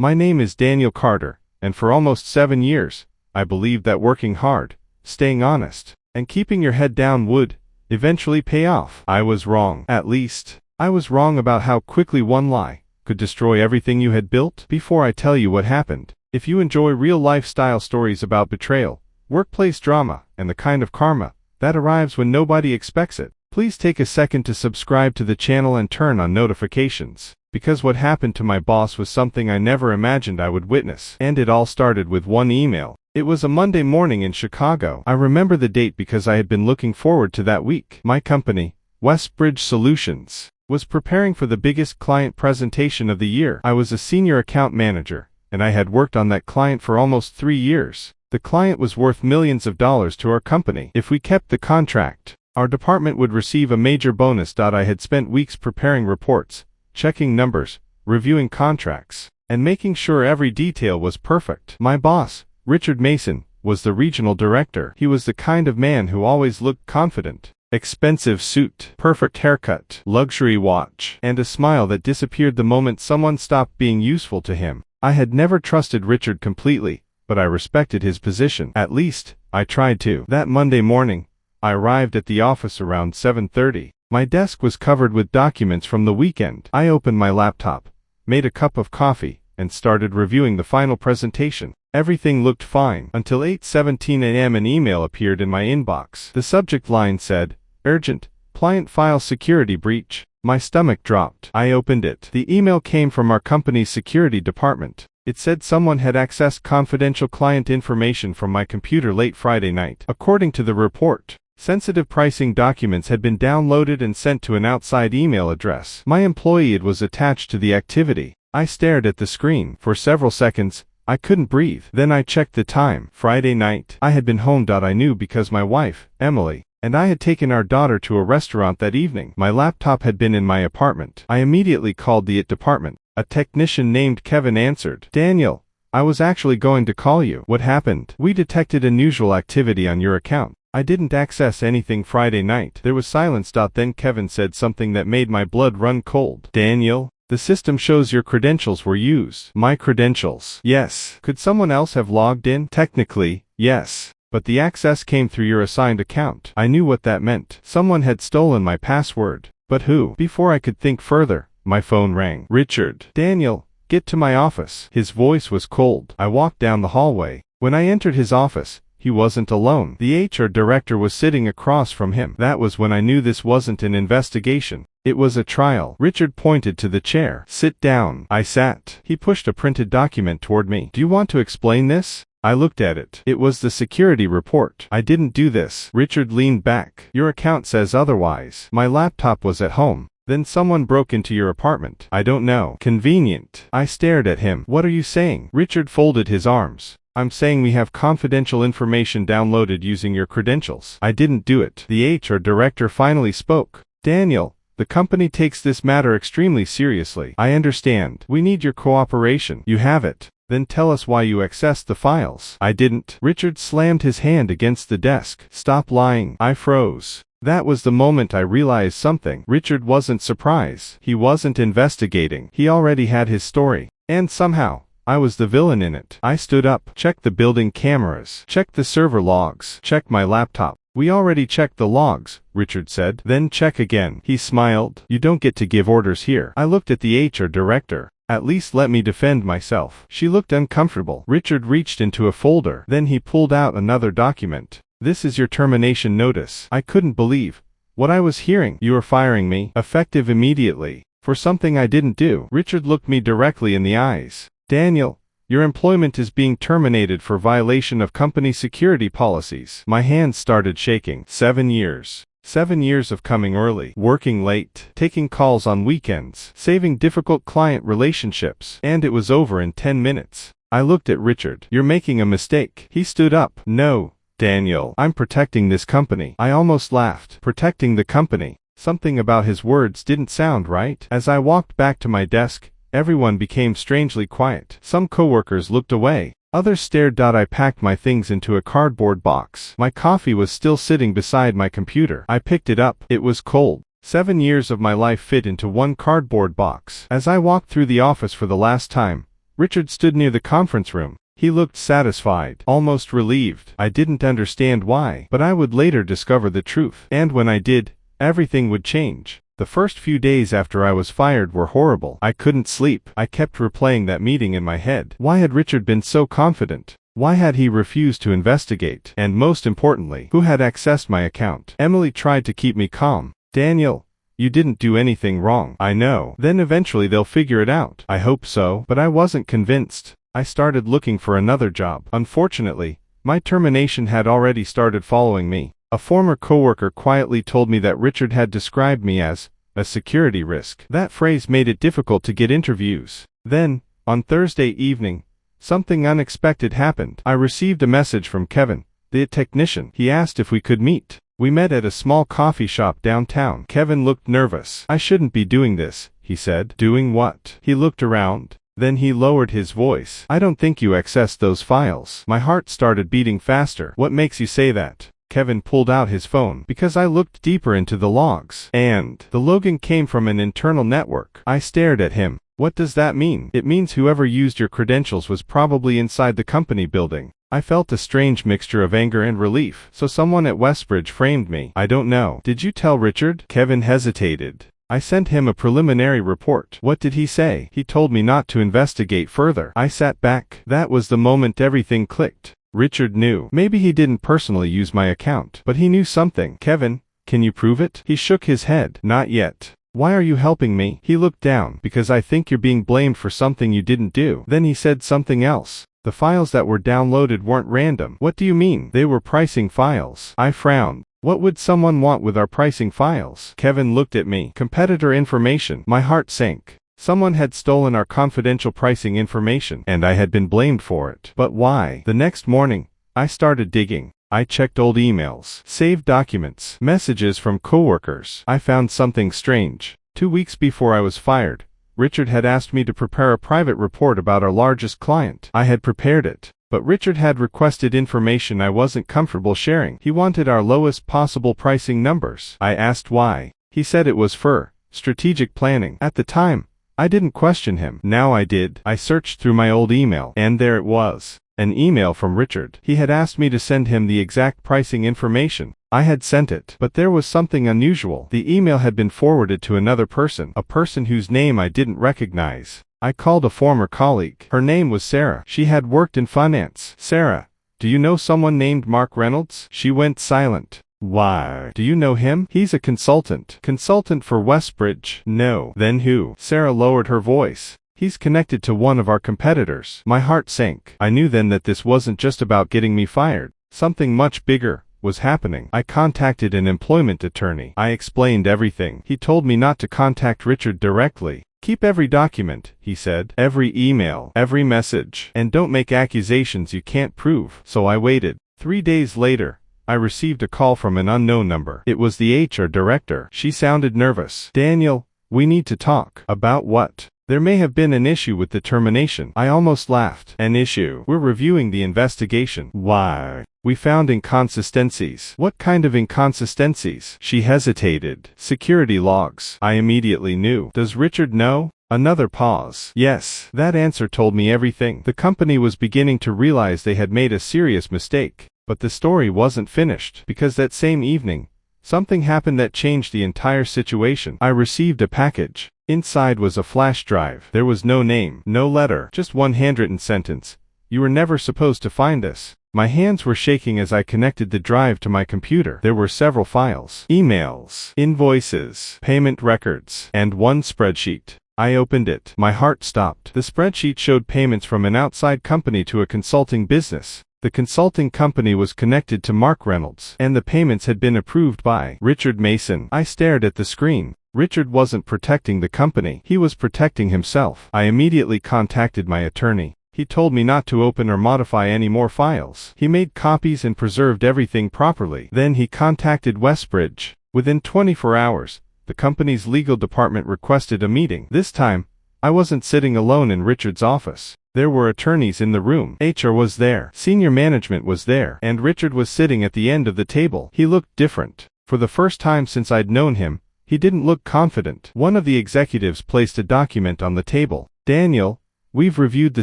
My name is Daniel Carter, and for almost 7 years, I believed that working hard, staying honest, and keeping your head down would eventually pay off. I was wrong. At least, I was wrong about how quickly one lie could destroy everything you had built. Before I tell you what happened, if you enjoy real lifestyle stories about betrayal, workplace drama, and the kind of karma that arrives when nobody expects it, please take a second to subscribe to the channel and turn on notifications, because what happened to my boss was something I never imagined I would witness. And it all started with one email. It was a Monday morning in Chicago. I remember the date because I had been looking forward to that week. My company, Westbridge Solutions, was preparing for the biggest client presentation of the year. I was a senior account manager, and I had worked on that client for almost 3 years. The client was worth millions of dollars to our company. If we kept the contract, our department would receive a major bonus. I had spent weeks preparing reports, checking numbers, reviewing contracts, and making sure every detail was perfect. My boss, Richard Mason, was the regional director. He was the kind of man who always looked confident. Expensive suit, perfect haircut, luxury watch, and a smile that disappeared the moment someone stopped being useful to him. I had never trusted Richard completely, but I respected his position. At least, I tried to. That Monday morning, I arrived at the office around 7:30. My desk was covered with documents from the weekend. I opened my laptop, made a cup of coffee, and started reviewing the final presentation. Everything looked fine until 8:17 a.m. an email appeared in my inbox. The subject line said, "Urgent, client file security breach." My stomach dropped. I opened it. The email came from our company's security department. It said someone had accessed confidential client information from my computer late Friday night. According to the report, sensitive pricing documents had been downloaded and sent to an outside email address. My employee was attached to the activity. I stared at the screen. For several seconds, I couldn't breathe. Then I checked the time. Friday night. I had been home. I knew because my wife, Emily, and I had taken our daughter to a restaurant that evening. My laptop had been in my apartment. I immediately called the IT department. A technician named Kevin answered. "Daniel, I was actually going to call you. What happened? We detected unusual activity on your account. I didn't access anything Friday night." There was silence. Then Kevin said something that made my blood run cold. "Daniel, the system shows your credentials were used." "My credentials?" "Yes." "Could someone else have logged in?" "Technically, yes. But the access came through your assigned account." I knew what that meant. Someone had stolen my password. But who? Before I could think further, my phone rang. "Richard." "Daniel, get to my office." His voice was cold. I walked down the hallway. When I entered his office, he wasn't alone. The HR director was sitting across from him. That was when I knew this wasn't an investigation. It was a trial. Richard pointed to the chair. "Sit down." I sat. He pushed a printed document toward me. "Do you want to explain this?" I looked at it. It was the security report. "I didn't do this." Richard leaned back. "Your account says otherwise." "My laptop was at home. Then someone broke into your apartment." "I don't know." "Convenient." I stared at him. "What are you saying?" Richard folded his arms. "I'm saying we have confidential information downloaded using your credentials." "I didn't do it." The HR director finally spoke. "Daniel, the company takes this matter extremely seriously." "I understand. We need your cooperation." "You have it. Then tell us why you accessed the files." "I didn't." Richard slammed his hand against the desk. "Stop lying." I froze. That was the moment I realized something. Richard wasn't surprised. He wasn't investigating. He already had his story. And somehow, I was the villain in it. I stood up. "Check the building cameras. Check the server logs. Check my laptop." "We already checked the logs," Richard said. "Then check again." He smiled. "You don't get to give orders here." I looked at the HR director. "At least let me defend myself." She looked uncomfortable. Richard reached into a folder. Then he pulled out another document. "This is your termination notice." I couldn't believe what I was hearing. "You are firing me, effective immediately, for something I didn't do." Richard looked me directly in the eyes. "Daniel, your employment is being terminated for violation of company security policies." My hands started shaking. 7 years. 7 years of coming early, working late, taking calls on weekends, saving difficult client relationships, and it was over in 10 minutes. I looked at Richard. "You're making a mistake." He stood up. "No, Daniel, I'm protecting this company." I almost laughed. Protecting the company. Something about his words didn't sound right. As I walked back to my desk, everyone became strangely quiet. Some coworkers looked away. Others stared. I packed my things into a cardboard box. My coffee was still sitting beside my computer. I picked it up. It was cold. 7 years of my life fit into one cardboard box. As I walked through the office for the last time, Richard stood near the conference room. He looked satisfied, almost relieved. I didn't understand why, but I would later discover the truth. And when I did, everything would change. The first few days after I was fired were horrible. I couldn't sleep. I kept replaying that meeting in my head. Why had Richard been so confident? Why had he refused to investigate? And most importantly, who had accessed my account? Emily tried to keep me calm. Daniel, you didn't do anything wrong. I know. Then eventually they'll figure it out. I hope so. But I wasn't convinced. I started looking for another job. Unfortunately, my termination had already started following me. A former coworker quietly told me that Richard had described me as a security risk. That phrase made it difficult to get interviews. Then, on Thursday evening, something unexpected happened. I received a message from Kevin, the technician. He asked if we could meet. We met at a small coffee shop downtown. Kevin looked nervous. I shouldn't be doing this, he said. Doing what? He looked around. Then he lowered his voice. I don't think you accessed those files. My heart started beating faster. What makes you say that? Kevin pulled out his phone. Because I looked deeper into the logs. And the login came from an internal network. I stared at him. What does that mean? It means whoever used your credentials was probably inside the company building. I felt a strange mixture of anger and relief. So someone at Westbridge framed me. I don't know. Did you tell Richard? Kevin hesitated. I sent him a preliminary report. What did he say? He told me not to investigate further. I sat back. That was the moment everything clicked. Richard knew. Maybe he didn't personally use my account, but he knew something. Kevin, can you prove it? He shook his head. Not yet. Why are you helping me? He looked down. Because I think you're being blamed for something you didn't do. Then he said something else. The files that were downloaded weren't random. What do you mean? They were pricing files. I frowned. What would someone want with our pricing files? Kevin looked at me. Competitor information. My heart sank. Someone had stolen our confidential pricing information, and I had been blamed for it. But why? The next morning, I started digging. I checked old emails, saved documents, messages from coworkers. I found something strange. 2 weeks before I was fired, Richard had asked me to prepare a private report about our largest client. I had prepared it. But Richard had requested information I wasn't comfortable sharing. He wanted our lowest possible pricing numbers. I asked why. He said it was for strategic planning. At the time, I didn't question him. Now I did. I searched through my old email, and there it was. An email from Richard. He had asked me to send him the exact pricing information. I had sent it, but there was something unusual. The email had been forwarded to another person, a person whose name I didn't recognize. I called a former colleague. Her name was Sarah. She had worked in finance. Sarah, do you know someone named Mark Reynolds? She went silent. Why? Do you know him? He's a consultant. Consultant for Westbridge? No. Then who? Sarah lowered her voice. He's connected to one of our competitors. My heart sank. I knew then that this wasn't just about getting me fired. Something much bigger was happening. I contacted an employment attorney. I explained everything. He told me not to contact Richard directly. Keep every document, he said, every email, every message, and don't make accusations you can't prove. So I waited. 3 days later, I received a call from an unknown number. It was the HR director. She sounded nervous. Daniel, we need to talk. About what? There may have been an issue with the termination. I almost laughed. An issue? We're reviewing the investigation. Why? We found inconsistencies. What kind of inconsistencies? She hesitated. Security logs. I immediately knew. Does Richard know? Another pause. Yes. That answer told me everything. The company was beginning to realize they had made a serious mistake. But the story wasn't finished, because that same evening, something happened that changed the entire situation. I received a package. Inside was a flash drive. There was no name, no letter, just one handwritten sentence. You were never supposed to find us. My hands were shaking as I connected the drive to my computer. There were several files, emails, invoices, payment records, and one spreadsheet. I opened it. My heart stopped. The spreadsheet showed payments from an outside company to a consulting business. The consulting company was connected to Mark Reynolds, and the payments had been approved by Richard Mason. I stared at the screen. Richard wasn't protecting the company. He was protecting himself. I immediately contacted my attorney. He told me not to open or modify any more files. He made copies and preserved everything properly. Then he contacted Westbridge. Within 24 hours, the company's legal department requested a meeting. This time, I wasn't sitting alone in Richard's office. There were attorneys in the room. HR was there. Senior management was there. And Richard was sitting at the end of the table. He looked different. For the first time since I'd known him, he didn't look confident. One of the executives placed a document on the table. Daniel, We've reviewed the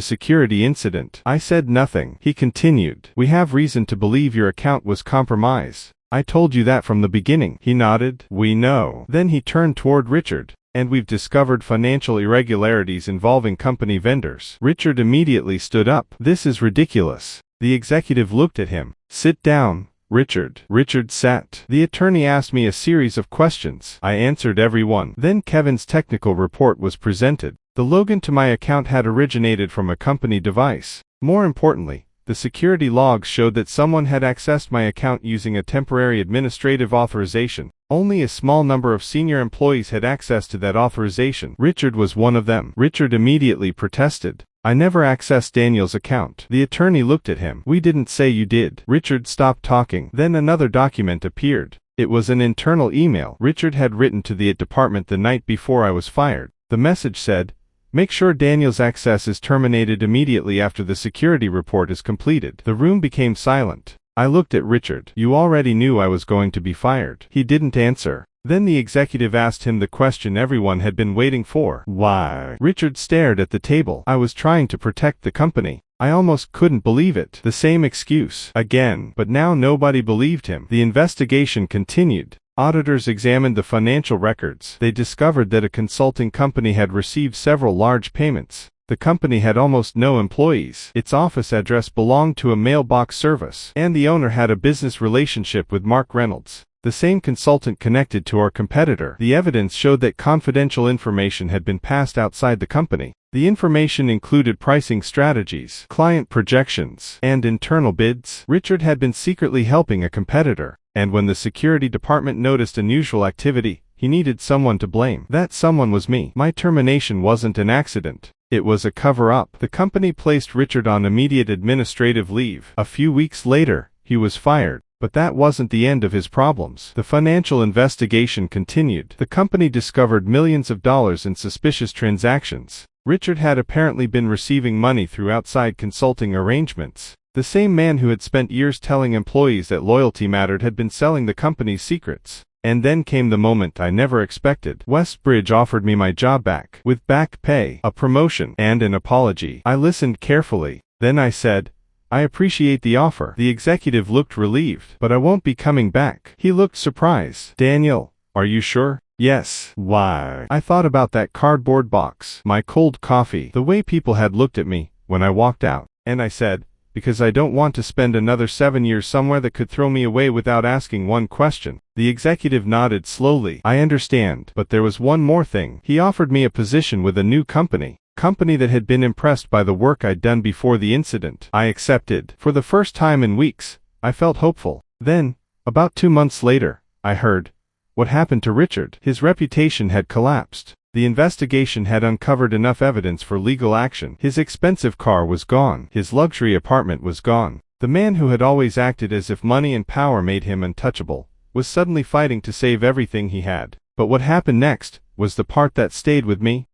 security incident. I said nothing. He continued. We have reason to believe your account was compromised. I told you that from the beginning. He nodded. We know. Then he turned toward Richard. And we've discovered financial irregularities involving company vendors. Richard immediately stood up. This is ridiculous. The executive looked at him. Sit down, Richard. Richard sat. The attorney asked me a series of questions. I answered every one. Then Kevin's technical report was presented. The login to my account had originated from a company device. More importantly, the security logs showed that someone had accessed my account using a temporary administrative authorization. Only a small number of senior employees had access to that authorization. Richard was one of them. Richard immediately protested. I never accessed Daniel's account. The attorney looked at him. We didn't say you did. Richard stopped talking. Then another document appeared. It was an internal email Richard had written to the IT department the night before I was fired. The message said, make sure Daniel's access is terminated immediately after the security report is completed. The room became silent. I looked at Richard. You already knew I was going to be fired. He didn't answer. Then the executive asked him the question everyone had been waiting for. Why? Richard stared at the table. I was trying to protect the company. I almost couldn't believe it. The same excuse. Again. But now nobody believed him. The investigation continued. Auditors examined the financial records. They discovered that a consulting company had received several large payments. The company had almost no employees. Its office address belonged to a mailbox service. And the owner had a business relationship with Mark Reynolds, the same consultant connected to our competitor. The evidence showed that confidential information had been passed outside the company. The information included pricing strategies, client projections, and internal bids. Richard had been secretly helping a competitor. And when the security department noticed unusual activity, he needed someone to blame. That someone was me. My termination wasn't an accident. It was a cover-up. The company placed Richard on immediate administrative leave. A few weeks later, he was fired. But that wasn't the end of his problems. The financial investigation continued. The company discovered millions of dollars in suspicious transactions. Richard had apparently been receiving money through outside consulting arrangements. The same man who had spent years telling employees that loyalty mattered had been selling the company's secrets. And then came the moment I never expected. Westbridge offered me my job back, with back pay, a promotion, and an apology. I listened carefully. Then I said, I appreciate the offer. The executive looked relieved. But I won't be coming back. He looked surprised. Daniel, are you sure? Yes. Why? I thought about that cardboard box, my cold coffee, the way people had looked at me when I walked out. And I said, because I don't want to spend another 7 years somewhere that could throw me away without asking one question. The executive nodded slowly. I understand. But there was one more thing. He offered me a position with a new company that had been impressed by the work I'd done before the incident. I accepted. For the first time in weeks, I felt hopeful. Then, about 2 months later, I heard what happened to Richard. His reputation had collapsed. The investigation had uncovered enough evidence for legal action. His expensive car was gone. His luxury apartment was gone. The man who had always acted as if money and power made him untouchable was suddenly fighting to save everything he had. But what happened next was the part that stayed with me.